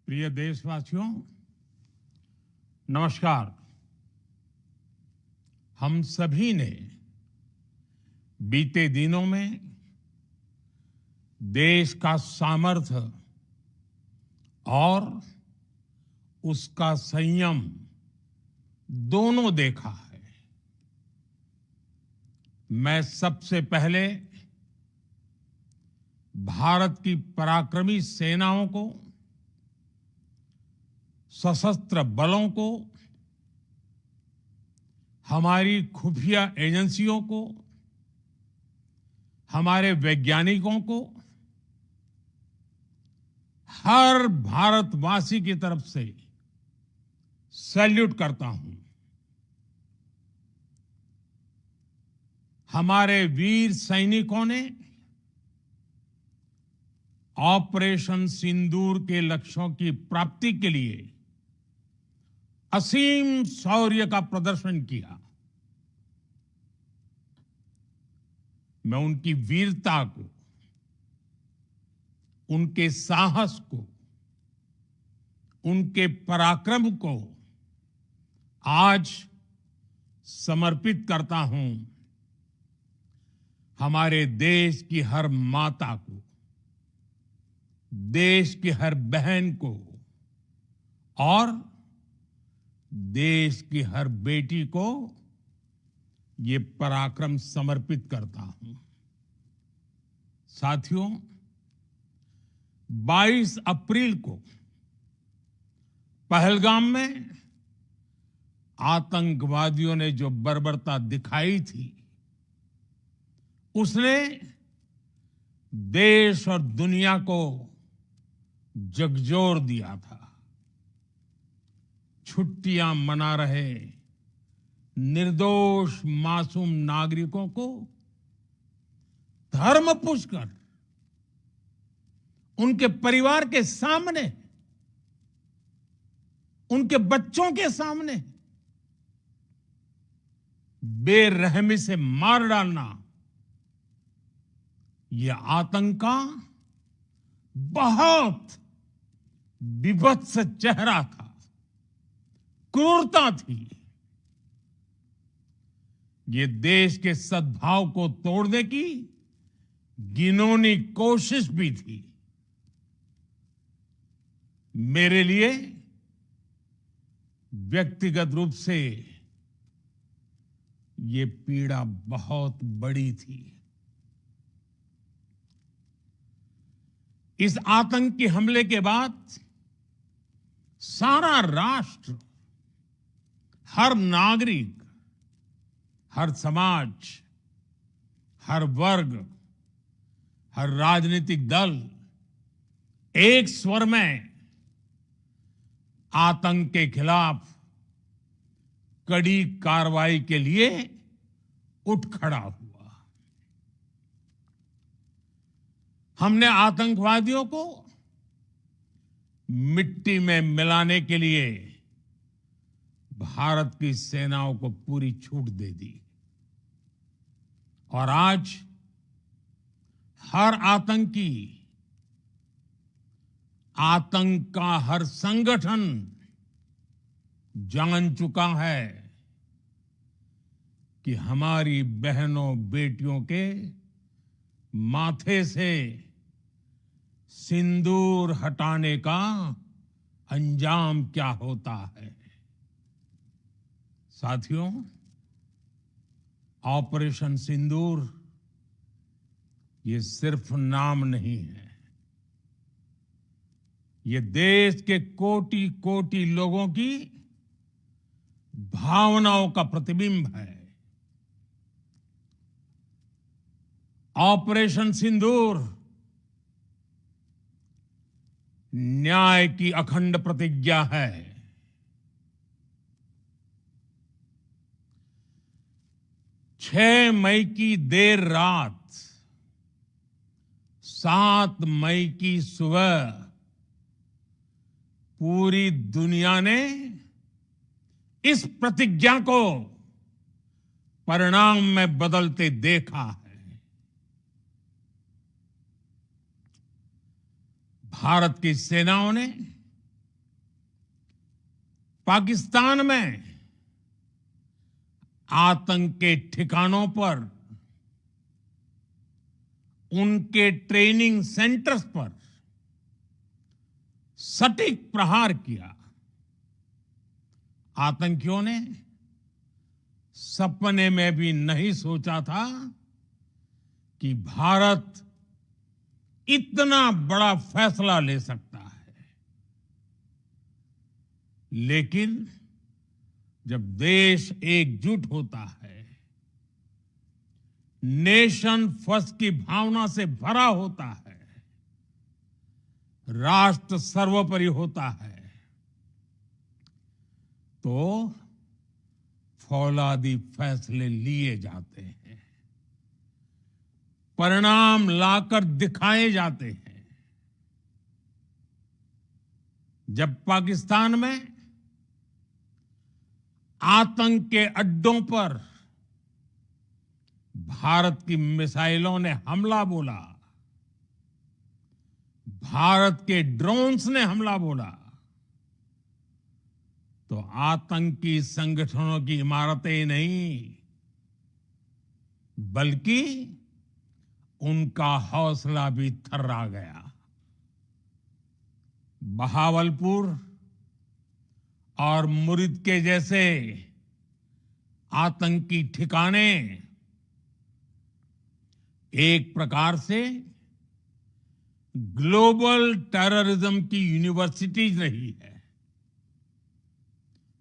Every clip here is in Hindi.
प्रिय देशवासियों, नमस्कार। हम सभी ने बीते दिनों में देश का सामर्थ्य और उसका संयम दोनों देखा है। मैं सबसे पहले भारत की पराक्रमी सेनाओं को, सशस्त्र बलों को, हमारी खुफिया एजेंसियों को, हमारे वैज्ञानिकों को, हर भारतवासी की तरफ से सैल्यूट करता हूं। हमारे वीर सैनिकों ने ऑपरेशन सिंदूर के लक्ष्यों की प्राप्ति के लिए असीम शौर्य का प्रदर्शन किया। मैं उनकी वीरता को, उनके साहस को, उनके पराक्रम को आज समर्पित करता हूं हमारे देश की हर माता को, देश की हर बहन को और देश की हर बेटी को ये पराक्रम समर्पित करता हूं। साथियों, 22 अप्रैल को पहलगाम में आतंकवादियों ने जो बर्बरता दिखाई थी, उसने देश और दुनिया को झकझोर दिया था। छुट्टियां मना रहे निर्दोष मासूम नागरिकों को धर्म पूछकर उनके परिवार के सामने, उनके बच्चों के सामने बेरहमी से मार डालना, यह आतंक का बहुत विभत्स चेहरा था, क्रूरता थी। ये देश के सद्भाव को तोड़ने की घिनौनी कोशिश भी थी। मेरे लिए व्यक्तिगत रूप से ये पीड़ा बहुत बड़ी थी। इस आतंकी हमले के बाद सारा राष्ट्र, हर नागरिक, हर समाज, हर वर्ग, हर राजनीतिक दल एक स्वर में आतंक के खिलाफ कड़ी कार्रवाई के लिए उठ खड़ा हुआ। हमने आतंकवादियों को मिट्टी में मिलाने के लिए भारत की सेनाओं को पूरी छूट दे दी और आज हर आतंकी, आतंक का हर संगठन जान चुका है कि हमारी बहनों बेटियों के माथे से सिंदूर हटाने का अंजाम क्या होता है। साथियों, ऑपरेशन सिंदूर ये सिर्फ नाम नहीं है, ये देश के कोटि कोटि लोगों की भावनाओं का प्रतिबिंब है। ऑपरेशन सिंदूर न्याय की अखंड प्रतिज्ञा है। 6 मई की देर रात, 7 मई की सुबह पूरी दुनिया ने इस प्रतिज्ञा को परिणाम में बदलते देखा है। भारत की सेनाओं ने पाकिस्तान में आतंक के ठिकानों पर, उनके ट्रेनिंग सेंटर्स पर सटीक प्रहार किया। आतंकियों ने सपने में भी नहीं सोचा था कि भारत इतना बड़ा फैसला ले सकता है। लेकिन जब देश एकजुट होता है, नेशन फर्स्ट की भावना से भरा होता है, राष्ट्र सर्वोपरि होता है, तो फौलादी फैसले लिए जाते हैं, परिणाम लाकर दिखाए जाते हैं। जब पाकिस्तान में आतंक के अड्डों पर भारत की मिसाइलों ने हमला बोला, भारत के ड्रोन्स ने हमला बोला, तो आतंकी संगठनों की इमारतें नहीं, बल्कि उनका हौसला भी थर्रा गया। बहावलपुर और मुरिद के जैसे आतंकी ठिकाने एक प्रकार से ग्लोबल टेररिज्म की यूनिवर्सिटीज रही है।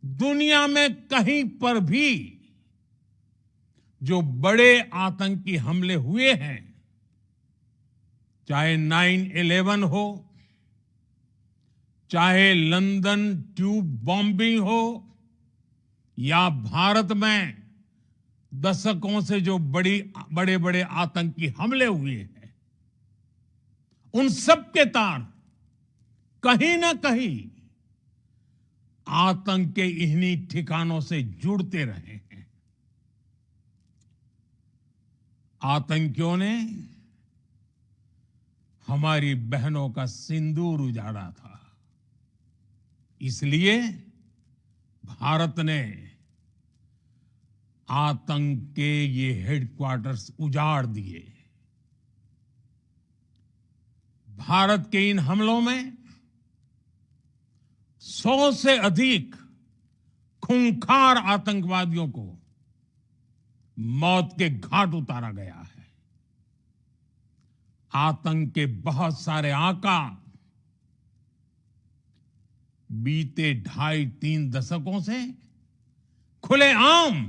दुनिया में कहीं पर भी जो बड़े आतंकी हमले हुए हैं, चाहे 9/11 हो, चाहे लंदन ट्यूब बॉम्बिंग हो, या भारत में दशकों से जो बड़े बड़े आतंकी हमले हुए हैं, उन सब के तार कहीं ना कहीं आतंक के इन्हीं ठिकानों से जुड़ते रहे हैं। आतंकियों ने हमारी बहनों का सिंदूर उजाड़ा था, इसलिए भारत ने आतंक के ये हेडक्वार्टर्स उजाड़ दिए। भारत के इन हमलों में 100 से अधिक खूंखार आतंकवादियों को मौत के घाट उतारा गया है। आतंक के बहुत सारे आका बीते 2.5-3 दशकों से खुलेआम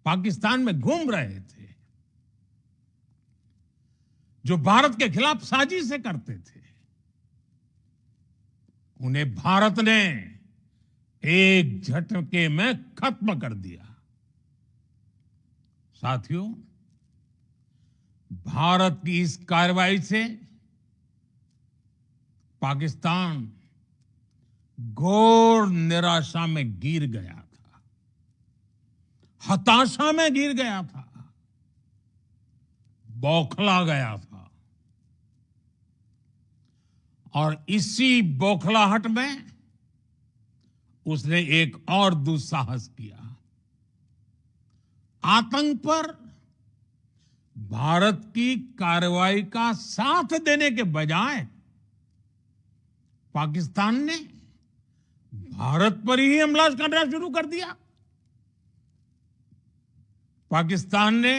पाकिस्तान में घूम रहे थे, जो भारत के खिलाफ साजिशें करते थे। उन्हें भारत ने एक झटके में खत्म कर दिया। साथियों, भारत की इस कार्रवाई से पाकिस्तान घोर निराशा में गिर गया था, हताशा में गिर गया था, बौखला गया था। और इसी बौखलाहट में उसने एक और दुस्साहस किया। आतंक पर भारत की कार्रवाई का साथ देने के बजाय पाकिस्तान ने भारत पर ही हमला करना शुरू कर दिया। पाकिस्तान ने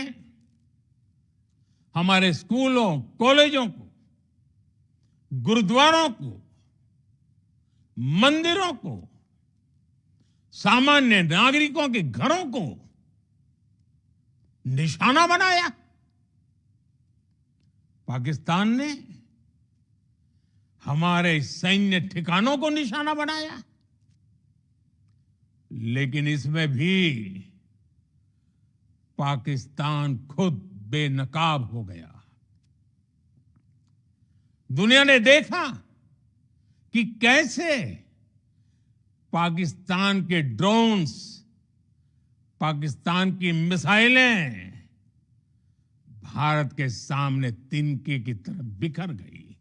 हमारे स्कूलों, कॉलेजों को, गुरुद्वारों को, मंदिरों को, सामान्य नागरिकों के घरों को निशाना बनाया। पाकिस्तान ने हमारे सैन्य ठिकानों को निशाना बनाया। लेकिन इसमें भी पाकिस्तान खुद बेनकाब हो गया। दुनिया ने देखा कि कैसे पाकिस्तान के ड्रोन्स, पाकिस्तान की मिसाइलें भारत के सामने तिनके की तरह बिखर गई।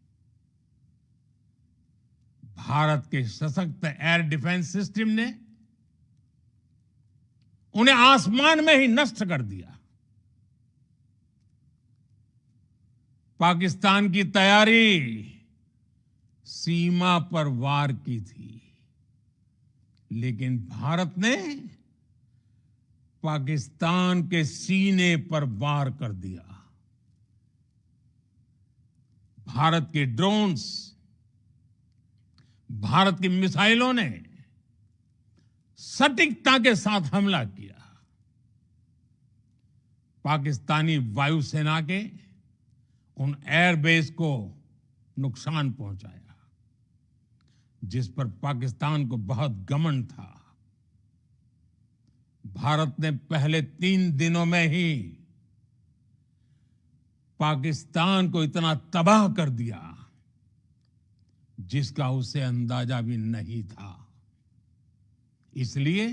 भारत के सशक्त एयर डिफेंस सिस्टम ने उन्हें आसमान में ही नष्ट कर दिया। पाकिस्तान की तैयारी सीमा पर वार की थी, लेकिन भारत ने पाकिस्तान के सीने पर वार कर दिया। भारत के ड्रोन्स, भारत की मिसाइलों ने सटीकता के साथ हमला किया। पाकिस्तानी वायुसेना के उन एयरबेस को नुकसान पहुंचाया, जिस पर पाकिस्तान को बहुत घमंड था। भारत ने पहले 3 दिनों में ही पाकिस्तान को इतना तबाह कर दिया जिसका उसे अंदाजा भी नहीं था। इसलिए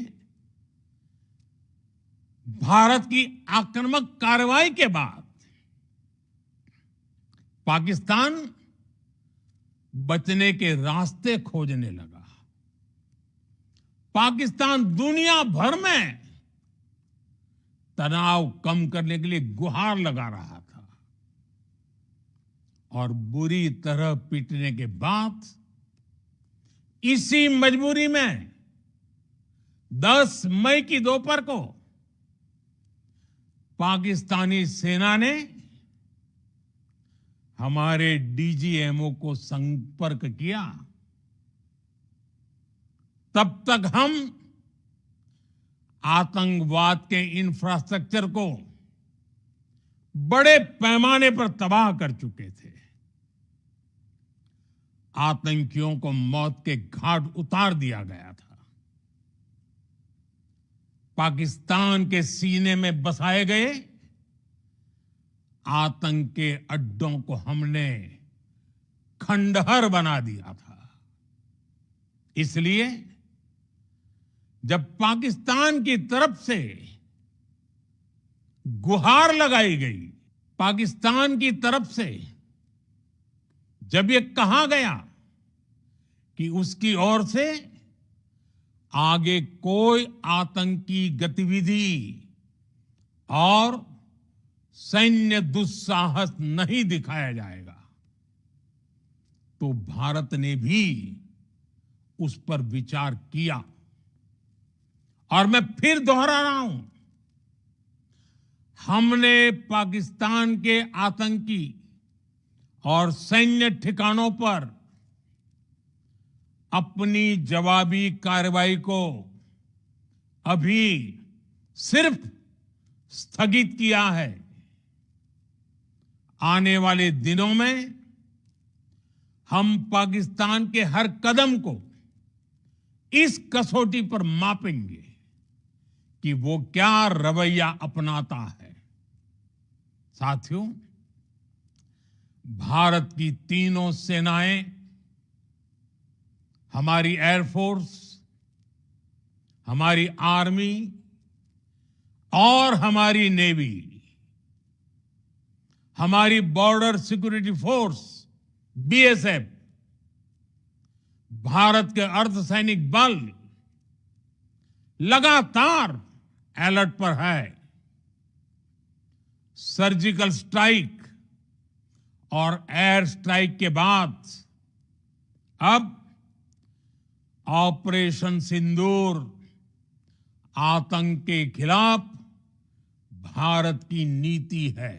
भारत की आक्रामक कार्रवाई के बाद पाकिस्तान बचने के रास्ते खोजने लगा। पाकिस्तान दुनिया भर में तनाव कम करने के लिए गुहार लगा रहा था और बुरी तरह पीटने के बाद इसी मजबूरी में 10 मई की दोपहर को पाकिस्तानी सेना ने हमारे डीजीएमओ को संपर्क किया। तब तक हम आतंकवाद के इंफ्रास्ट्रक्चर को बड़े पैमाने पर तबाह कर चुके थे। आतंकियों को मौत के घाट उतार दिया गया था। पाकिस्तान के सीने में बसाए गए आतंक के अड्डों को हमने खंडहर बना दिया था। इसलिए जब पाकिस्तान की तरफ से गुहार लगाई गई, पाकिस्तान की तरफ से जब ये कहा गया कि उसकी ओर से आगे कोई आतंकी गतिविधि और सैन्य दुस्साहस नहीं दिखाया जाएगा, तो भारत ने भी उस पर विचार किया। और मैं फिर दोहरा रहा हूं, हमने पाकिस्तान के आतंकी और सैन्य ठिकानों पर अपनी जवाबी कार्रवाई को अभी सिर्फ स्थगित किया है। आने वाले दिनों में हम पाकिस्तान के हर कदम को इस कसौटी पर मापेंगे कि वो क्या रवैया अपनाता है। साथियों, भारत की तीनों सेनाएं, हमारी एयरफोर्स, हमारी आर्मी और हमारी नेवी, हमारी border security force BSF, Bharat के अर्धसैनिक बल लगातार अलर्ट पर है। सर्जिकल स्ट्राइक और एयर स्ट्राइक के बाद अब ऑपरेशन सिंदूर आतंक के खिलाफ भारत की नीति है।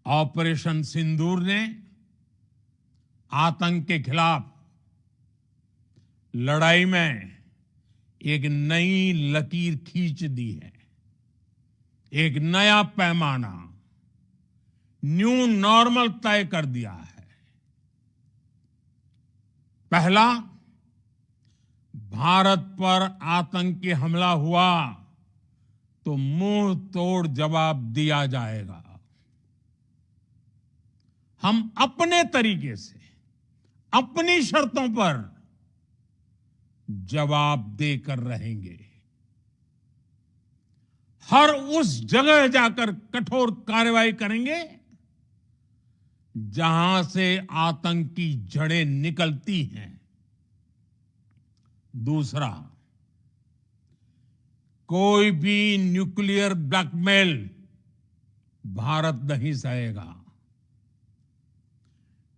ऑपरेशन सिंदूर ने आतंक के खिलाफ लड़ाई में एक नई लकीर खींच दी है। एक नया पैमाना, न्यू नॉर्मल तय कर दिया है। पहला, भारत पर आतंकी हमला हुआ तो मुंह तोड़ जवाब दिया जाएगा। हम अपने तरीके से, अपनी शर्तों पर जवाब देकर रहेंगे। हर उस जगह जाकर कठोर कार्रवाई करेंगे जहां से आतंक की जड़ें निकलती हैं। दूसरा, कोई भी न्यूक्लियर ब्लैकमेल भारत नहीं सहेगा।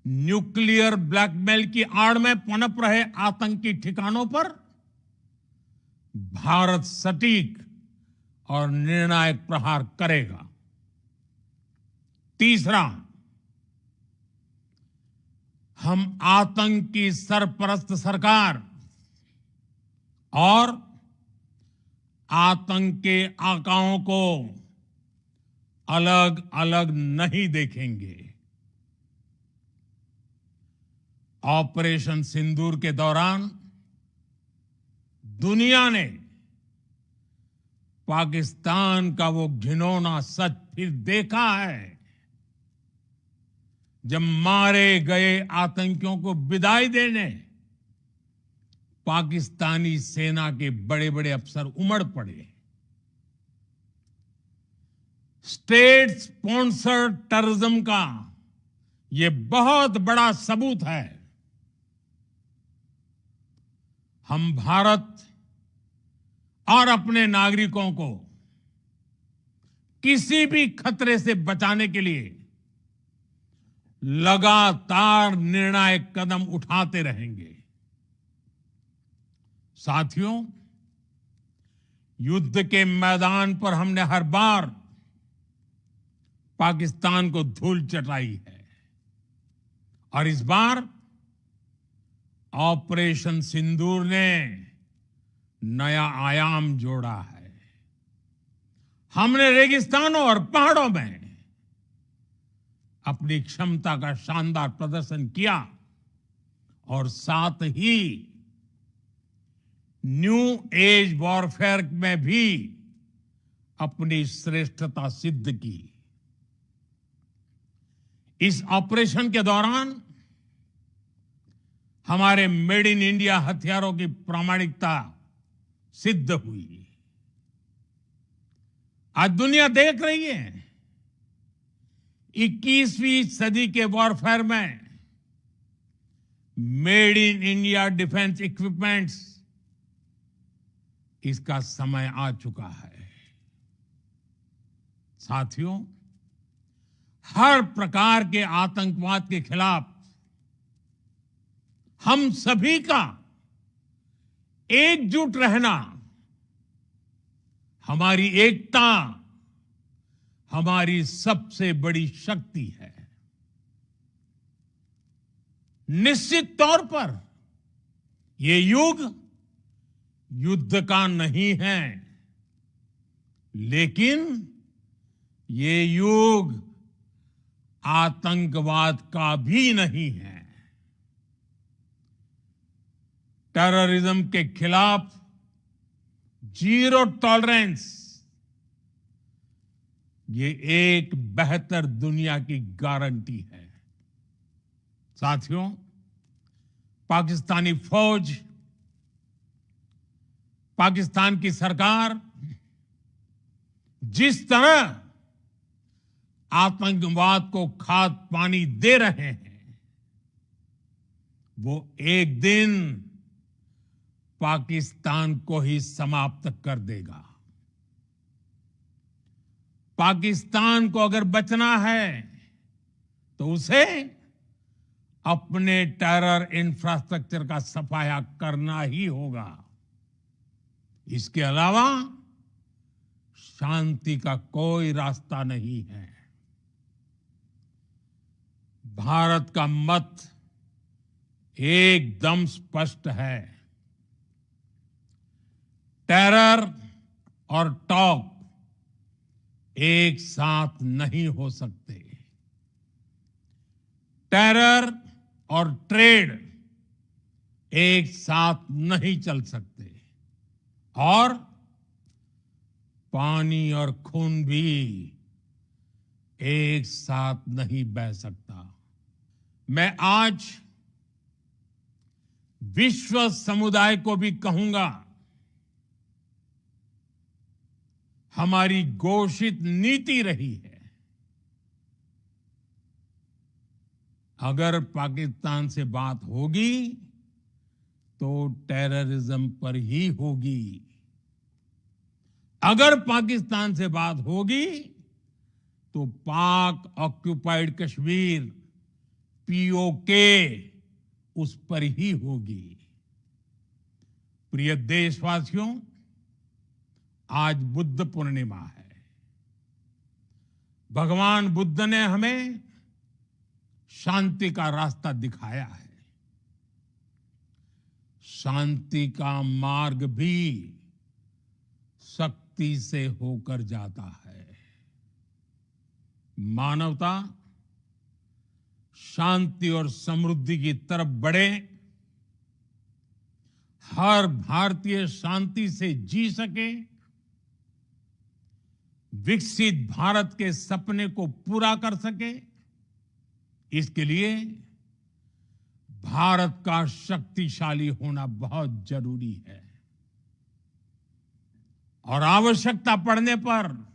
न्यूक्लियर ब्लैकमेल की आड़ में पनप रहे आतंकी ठिकानों पर भारत सटीक और निर्णायक प्रहार करेगा। तीसरा, हम आतंक की सरपरस्त सरकार और आतंक के आकाओं को अलग अलग नहीं देखेंगे। ऑपरेशन सिंदूर के दौरान दुनिया ने पाकिस्तान का वो घिनौना सच फिर देखा है, जब मारे गए आतंकियों को विदाई देने पाकिस्तानी सेना के बड़े बड़े अफसर उमड़ पड़े। स्टेट स्पॉन्सर्ड टेररिज्म का ये बहुत बड़ा सबूत है। हम भारत और अपने नागरिकों को किसी भी खतरे से बचाने के लिए लगातार निर्णायक कदम उठाते रहेंगे। साथियों, युद्ध के मैदान पर हमने हर बार पाकिस्तान को धूल चटाई है और इस बार ऑपरेशन सिंदूर ने नया आयाम जोड़ा है। हमने रेगिस्तानों और पहाड़ों में अपनी क्षमता का शानदार प्रदर्शन किया और साथ ही न्यू एज वॉरफेयर में भी अपनी श्रेष्ठता सिद्ध की। इस ऑपरेशन के दौरान हमारे मेड इन इंडिया हथियारों की प्रामाणिकता सिद्ध हुई। आज दुनिया देख रही है 21वीं सदी के वॉरफेयर में made in India defence equipments, इसका समय आ चुका है। साथियों, हर प्रकार के आतंकवाद के खिलाफ हम सभी का एकजुट रहना, हमारी एकता हमारी सबसे बड़ी शक्ति है। निश्चित तौर पर ये युग युद्ध का नहीं है, लेकिन ये युग आतंकवाद का भी नहीं है। टेररिज्म के खिलाफ जीरो टॉलरेंस, ये एक बेहतर दुनिया की गारंटी है। साथियों, पाकिस्तानी फौज, पाकिस्तान की सरकार जिस तरह आतंकवाद को खाद पानी दे रहे हैं, वो एक दिन पाकिस्तान को ही समाप्त कर देगा। पाकिस्तान को अगर बचना है तो उसे अपने टेरर इंफ्रास्ट्रक्चर का सफाया करना ही होगा। इसके अलावा शांति का कोई रास्ता नहीं है। भारत का मत एकदम स्पष्ट है। टेरर और टॉक एक साथ नहीं हो सकते। टेरर और ट्रेड एक साथ नहीं चल सकते और पानी और खून भी एक साथ नहीं बह सकता। मैं आज विश्व समुदाय को भी कहूंगा, हमारी घोषित नीति रही है अगर पाकिस्तान से बात होगी तो टेररिज्म पर ही होगी। अगर पाकिस्तान से बात होगी तो पाक ऑक्युपाइड कश्मीर पीओके उस पर ही होगी। प्रिय देशवासियों, आज बुद्ध पूर्णिमा है। भगवान बुद्ध ने हमें शांति का रास्ता दिखाया है। शांति का मार्ग भी शक्ति से होकर जाता है। मानवता शांति और समृद्धि की तरफ बढ़े, हर भारतीय शांति से जी सके, विकसित भारत के सपने को पूरा कर सके, इसके लिए भारत का शक्तिशाली होना बहुत जरूरी है। और आवश्यकता पड़ने पर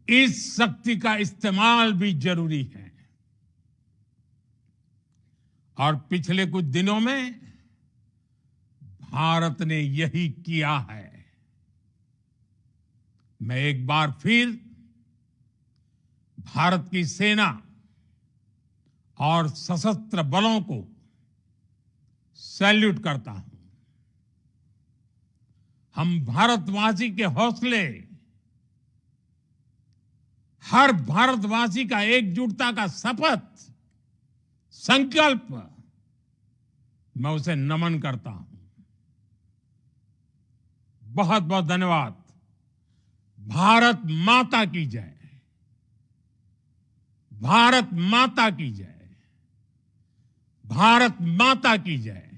इस शक्ति का इस्तेमाल भी जरूरी है। और पिछले कुछ दिनों में भारत ने यही किया है। मैं एक बार फिर भारत की सेना और सशस्त्र बलों को सैल्यूट करता हूं। हम भारतवासी के हौसले, हर भारतवासी का एकजुटता का शपथ, संकल्प, मैं उसे नमन करता हूं। बहुत बहुत धन्यवाद। भारत माता की जय। भारत माता की जय। भारत माता की जय।